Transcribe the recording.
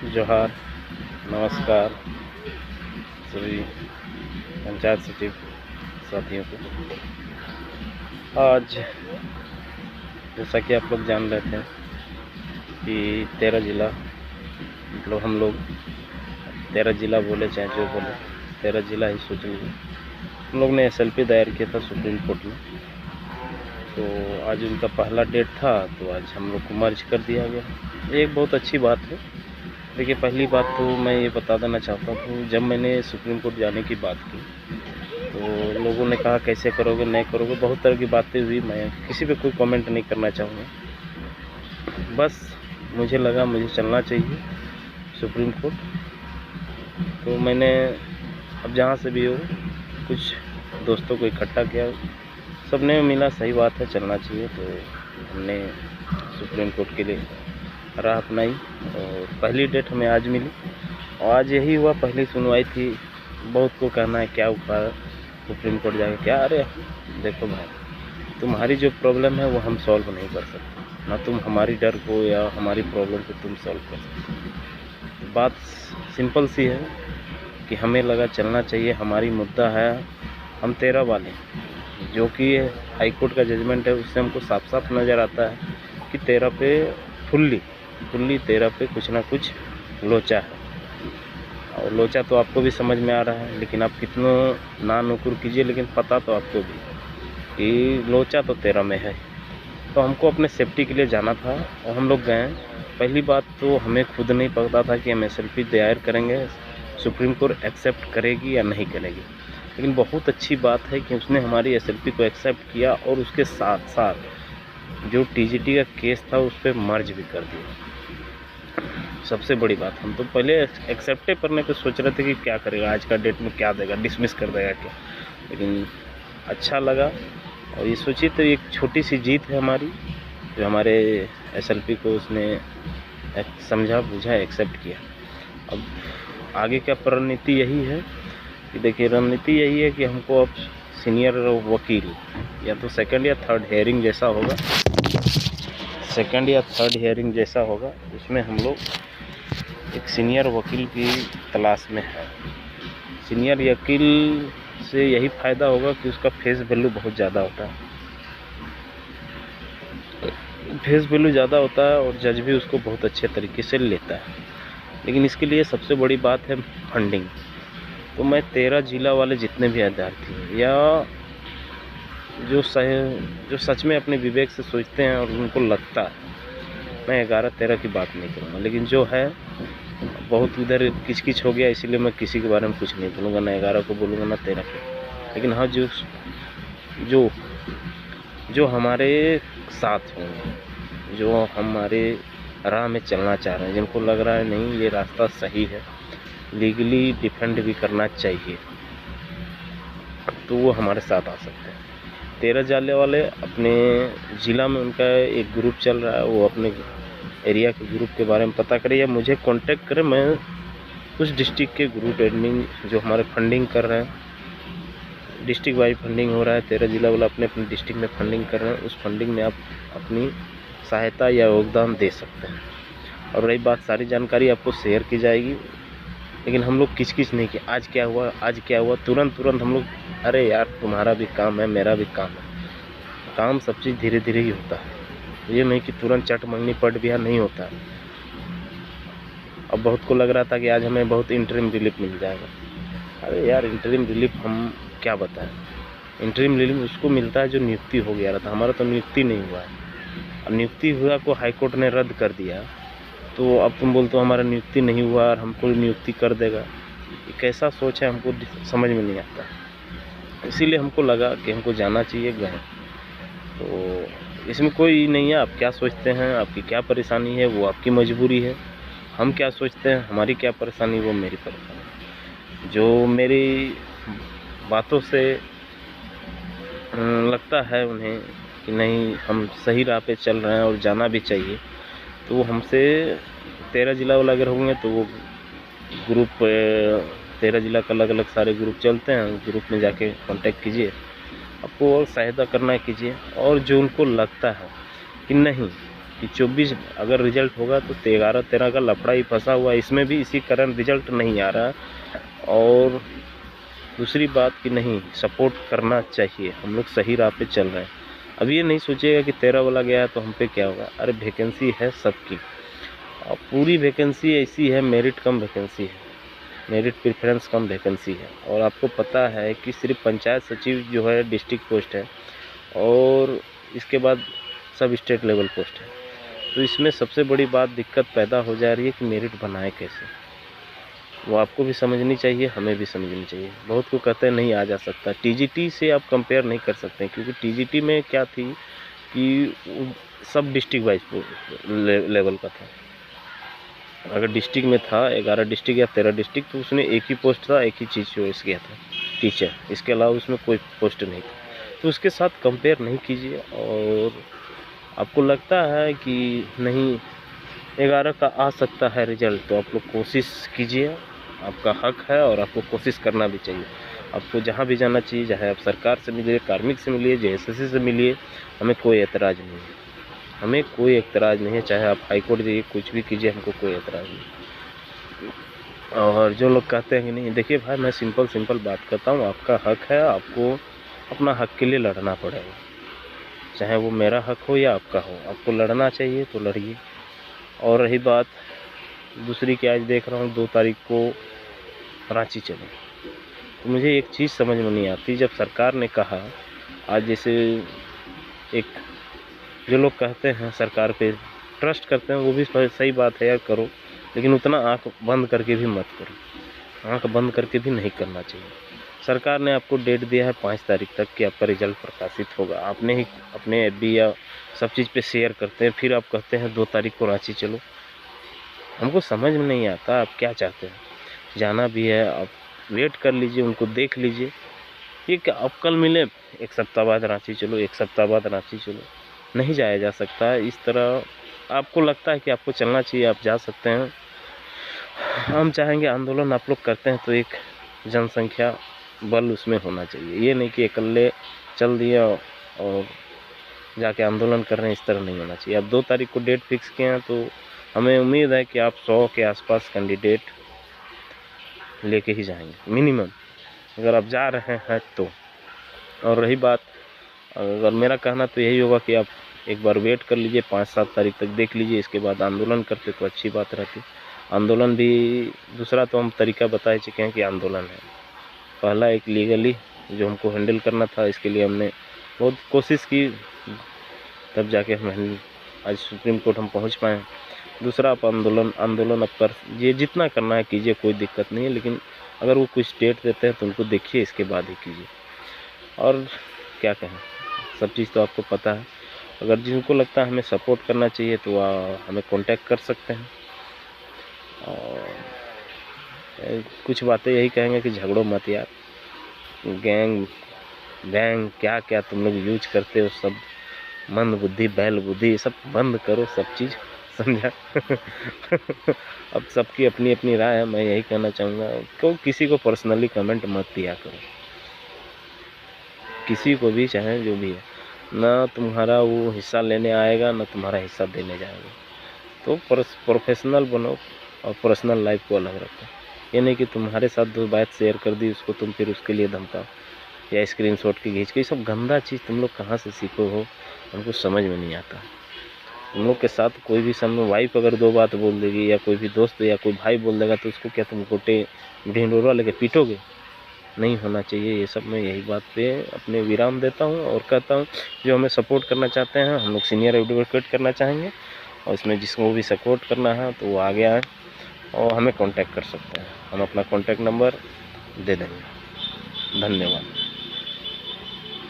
जोहार, नमस्कार सभी पंचायत सचिव साथियों को। आज जैसा कि आप लोग जान रहे थे कि 13 ज़िला, मतलब हम लोग 13 ज़िला बोले चाहे जो बोले, 13 ज़िला ही सोच लीजिए। हम लोग ने SLP दायर किया था सुप्रीम कोर्ट में, तो आज उनका पहला डेट था, तो आज हम लोग को मर्ज कर दिया गया। ये एक बहुत अच्छी बात है। देखिए, पहली बात तो मैं ये बता देना चाहता हूँ, जब मैंने सुप्रीम कोर्ट जाने की बात की तो लोगों ने कहा कैसे करोगे, नहीं करोगे, बहुत तरह की बातें हुई। मैं किसी पे कोई कमेंट नहीं करना चाहूँगा। बस मुझे लगा मुझे चलना चाहिए सुप्रीम कोर्ट, तो मैंने अब जहाँ से भी हो कुछ दोस्तों को इकट्ठा किया, सबने मिला सही बात है, चलना चाहिए। तो हमने सुप्रीम कोर्ट के लिए राह अपनाई और पहली डेट हमें आज मिली। और आज यही हुआ, पहली सुनवाई थी। बहुत को कहना है क्या हुआ सुप्रीम कोर्ट जाके, क्या? अरे देखो भाई, तुम्हारी जो प्रॉब्लम है वो हम सॉल्व नहीं कर सकते, ना तुम हमारी डर को या हमारी प्रॉब्लम को तुम सॉल्व कर सकते। तो बात सिंपल सी है कि हमें लगा चलना चाहिए। हमारी मुद्दा है, हम 13 वाले, जो कि हाई कोर्ट का जजमेंट है, उससे हमको साफ साफ नज़र आता है कि 13 पे फुल्ली 13 पे कुछ ना कुछ लोचा है। और लोचा तो आपको भी समझ में आ रहा है, लेकिन आप कितनों ना नुकुर कीजिए, लेकिन पता तो आपको भी कि लोचा तो 13 में है। तो हमको अपने सेफ्टी के लिए जाना था और हम लोग गए। पहली बात तो हमें खुद नहीं पता था कि हम SLP दायर करेंगे, सुप्रीम कोर्ट एक्सेप्ट करेगी या नहीं करेगी। लेकिन बहुत अच्छी बात है कि उसने हमारी SLP को एक्सेप्ट किया और उसके साथ साथ जो TGT का केस था उस पर मर्ज भी कर दिया। सबसे बड़ी बात, हम तो पहले एक्सेप्ट करने पे सोच रहे थे कि क्या करेगा, आज का डेट में क्या देगा, डिसमिस कर देगा क्या। लेकिन अच्छा लगा और ये सोचिए तो एक छोटी सी जीत है हमारी, जो हमारे SLP को उसने समझा बुझा एक्सेप्ट किया। अब आगे क्या रणनीति यही है कि देखिए, रणनीति यही है कि हमको अब सीनियर वकील या तो सेकंड या थर्ड हियरिंग जैसा होगा, उसमें हम लोग एक सीनियर वकील की तलाश में है। सीनियर वकील से यही फ़ायदा होगा कि उसका फेस वैल्यू बहुत ज़्यादा होता है, और जज भी उसको बहुत अच्छे तरीके से लेता है। लेकिन इसके लिए सबसे बड़ी बात है फंडिंग। तो मैं 13 ज़िला वाले जितने भी विद्यार्थी या जो सच में अपने विवेक से सोचते हैं और उनको लगता है, मैं 11-13 की बात नहीं करूँगा, लेकिन जो है बहुत इधर किचकिच हो गया, इसीलिए मैं किसी के बारे में कुछ नहीं बोलूँगा, ना 11 को बोलूँगा ना 13 को। लेकिन हाँ, जो हमारे साथ होंगे, जो हमारे राह में चलना चाह रहे हैं, जिनको लग रहा है नहीं ये रास्ता सही है, लीगली डिफेंड भी करना चाहिए, तो वो हमारे साथ आ सकते हैं। 13 ज़िले वाले अपने ज़िला में उनका एक ग्रुप चल रहा है, वो अपने एरिया के ग्रुप के बारे में पता करें या मुझे कांटेक्ट करें। मैं उस डिस्ट्रिक्ट के ग्रुप एडमिन जो हमारे फंडिंग कर रहे हैं, डिस्ट्रिक्ट वाइज फंडिंग हो रहा है, 13 ज़िला वाला अपने अपने डिस्ट्रिक्ट में फंडिंग कर रहे हैं, उस फंडिंग में आप अपनी सहायता या योगदान दे सकते हैं। और रही बात, सारी जानकारी आपको शेयर की जाएगी, लेकिन हम लोग किचकिच नहीं कि आज क्या हुआ, तुरंत हम लोग, अरे यार तुम्हारा भी काम है, मेरा भी काम है। काम सब चीज़ धीरे धीरे ही होता है, ये नहीं कि तुरंत चट मंगनी पट बिहार नहीं होता है। अब बहुत को लग रहा था कि आज हमें बहुत इंटरिम रिलीफ मिल जाएगा। अरे यार, इंटरिम रिलीफ हम क्या बताएं, इंटरिम रिलीफ उसको मिलता है जो नियुक्ति हो गया रहता। हमारा तो नियुक्ति नहीं हुआ है, अब नियुक्ति हुआ को हाई कोर्ट ने रद्द कर दिया, तो अब तुम बोलते हो हमारा नियुक्ति नहीं हुआ और हमको नियुक्ति कर देगा। ये कैसा सोच है, हमको समझ में नहीं आता। इसीलिए हमको लगा कि हमको जाना चाहिए, गए। तो इसमें कोई नहीं है, आप क्या सोचते हैं, आपकी क्या परेशानी है, वो आपकी मजबूरी है। हम क्या सोचते हैं, हमारी क्या परेशानी, वो मेरी परेशानी। जो मेरी बातों से लगता है उन्हें कि नहीं हम सही राह पे चल रहे हैं और जाना भी चाहिए, तो वो हमसे 13 ज़िला वाला अगर होंगे तो वो ग्रुप 13 ज़िला का अलग अलग सारे ग्रुप चलते हैं, ग्रुप में जाके कांटेक्ट कीजिए, आपको और सहायता करना कीजिए। और जो उनको लगता है कि नहीं कि 24 अगर रिजल्ट होगा तो 11-13 का लफड़ा ही फंसा हुआ है, इसमें भी इसी कारण रिजल्ट नहीं आ रहा है। और दूसरी बात कि नहीं, सपोर्ट करना चाहिए, हम लोग सही राह पे चल रहे हैं। अब ये नहीं सोचिएगा कि 13 वाला गया है तो हम पे क्या होगा। अरे वैकेंसी है सबकी, और पूरी वैकेंसी ऐसी है, मेरिट कम वैकेंसी है, मेरिट प्रेफरेंस कम वैकेंसी है। और आपको पता है कि सिर्फ पंचायत सचिव जो है डिस्ट्रिक्ट पोस्ट है, और इसके बाद सब स्टेट लेवल पोस्ट है। तो इसमें सबसे बड़ी बात दिक्कत पैदा हो जा रही है कि मेरिट बनाए कैसे, वो आपको भी समझनी चाहिए, हमें भी समझनी चाहिए। बहुत को कहते हैं नहीं आ जा सकता, टीजीटी से आप कंपेयर नहीं कर सकते, क्योंकि टीजीटी में क्या थी कि सब डिस्ट्रिक्ट वाइज लेवल का था। अगर डिस्ट्रिक्ट में था 11 डिस्ट्रिक्ट या 13 डिस्ट्रिक्ट, तो उसमें एक ही पोस्ट था, एक ही चीज़ चॉइस किया था, टीचर। इसके अलावा उसमें कोई पोस्ट नहीं था। तो उसके साथ कंपेयर नहीं कीजिए। और आपको लगता है कि नहीं 11 का आ सकता है रिजल्ट, तो आप लोग कोशिश कीजिए, आपका हक है और आपको कोशिश करना भी चाहिए। आपको जहाँ भी जाना चाहिए, चाहे आप सरकार से मिलिए, कार्मिक से मिलिए, जेएसएससी से मिलिए, हमें कोई एतराज़ नहीं है, हमें कोई एतराज़ नहीं है। चाहे आप हाई कोर्ट जाइए, कुछ भी कीजिए, हमको कोई एतराज़ नहीं। और जो लोग कहते हैं कि नहीं, देखिए भाई मैं सिंपल बात करता हूँ, आपका हक है, आपको अपना हक के लिए लड़ना पड़ेगा, चाहे वो मेरा हक हो या आपका हो, आपको लड़ना चाहिए तो लड़िए। और रही बात दूसरी की, आज देख रहा हूँ 2 तारीख को रांची चले, तो मुझे एक चीज़ समझ में नहीं आती। जब सरकार ने कहा, आज जैसे एक जो लोग कहते हैं सरकार पे ट्रस्ट करते हैं, वो भी सही बात है यार, करो, लेकिन उतना आँख बंद करके भी मत करो, आँख बंद करके भी नहीं करना चाहिए। सरकार ने आपको डेट दिया है 5 तारीख तक कि आपका रिजल्ट प्रकाशित होगा, आपने ही अपने एफबी या सब चीज़ पे शेयर करते हैं, फिर आप कहते हैं 2 तारीख को रांची चलो। हमको समझ में नहीं आता आप क्या चाहते हैं। जाना भी है, आप वेट कर लीजिए, उनको देख लीजिए। ये क्या अब कल मिले, 1 सप्ताह बाद रांची चलो, 1 सप्ताह बाद रांची चलो, नहीं जाया जा सकता है इस तरह। आपको लगता है कि आपको चलना चाहिए, आप जा सकते हैं। हम चाहेंगे आंदोलन आप लोग करते हैं तो एक जनसंख्या बल उसमें होना चाहिए, ये नहीं कि अकेले चल दिया और जाके आंदोलन कर रहे हैं, इस तरह नहीं होना चाहिए। अब 2 तारीख को डेट फिक्स किए हैं, तो हमें उम्मीद है कि आप 100 के आसपास कैंडिडेट लेके ही जाएंगे मिनिमम, अगर आप जा रहे हैं तो। और रही बात, अगर मेरा कहना तो यही होगा कि आप एक बार वेट कर लीजिए, 5-7 तारीख तक देख लीजिए, इसके बाद आंदोलन करते तो अच्छी बात रहती। आंदोलन भी दूसरा तो हम तरीका बता चुके हैं कि आंदोलन है, पहला एक लीगली जो हमको हैंडल करना था, इसके लिए हमने बहुत कोशिश की, तब जाके हम आज सुप्रीम कोर्ट हम पहुंच पाए। दूसरा आप आंदोलन अब कर ये जितना करना है कीजिए, कोई दिक्कत नहीं है, लेकिन अगर वो कुछ डेट देते हैं तो उनको देखिए, इसके बाद ही कीजिए। और क्या कहें, सब चीज़ तो आपको पता है। अगर जिनको लगता है हमें सपोर्ट करना चाहिए तो हमें कांटेक्ट कर सकते हैं। और कुछ बातें यही कहेंगे कि झगड़ो मत यार, गैंग क्या क्या तुम लोग यूज करते हो, सब मंद बुद्धि बैल बुद्धि सब बंद करो, सब चीज़ समझा। अब सबकी अपनी अपनी राय है, मैं यही कहना चाहूँगा। क्यों किसी को पर्सनली कमेंट मत दिया करो, किसी को भी, चाहे जो भी है, ना तुम्हारा वो हिस्सा लेने आएगा ना तुम्हारा हिस्सा देने जाएगा। तो प्रोफेशनल बनो और पर्सनल लाइफ को अलग रखो। ये नहीं कि तुम्हारे साथ 2 बात शेयर कर दी उसको, तुम फिर उसके लिए धमकाओ या स्क्रीनशॉट की खींच के, ये सब गंदा चीज़ तुम लोग कहाँ से सीखो हो, हमको समझ में नहीं आता। तुम लोग के साथ कोई भी समय वाइफ अगर 2 बात बोल देगी, या कोई भी दोस्त या कोई भाई बोल देगा, तो उसको क्या तुम गोटे ढिंडोरा लेके पीटोगे? नहीं होना चाहिए ये सब। मैं यही बात पे अपने विराम देता हूँ और कहता हूँ जो हमें सपोर्ट करना चाहते हैं, हम लोग सीनियर एडवोकेट करना चाहेंगे, और इसमें जिसको भी सपोर्ट करना है तो वो आगे आए और हमें कांटेक्ट कर सकते हैं। हम अपना कांटेक्ट नंबर दे देंगे। धन्यवाद।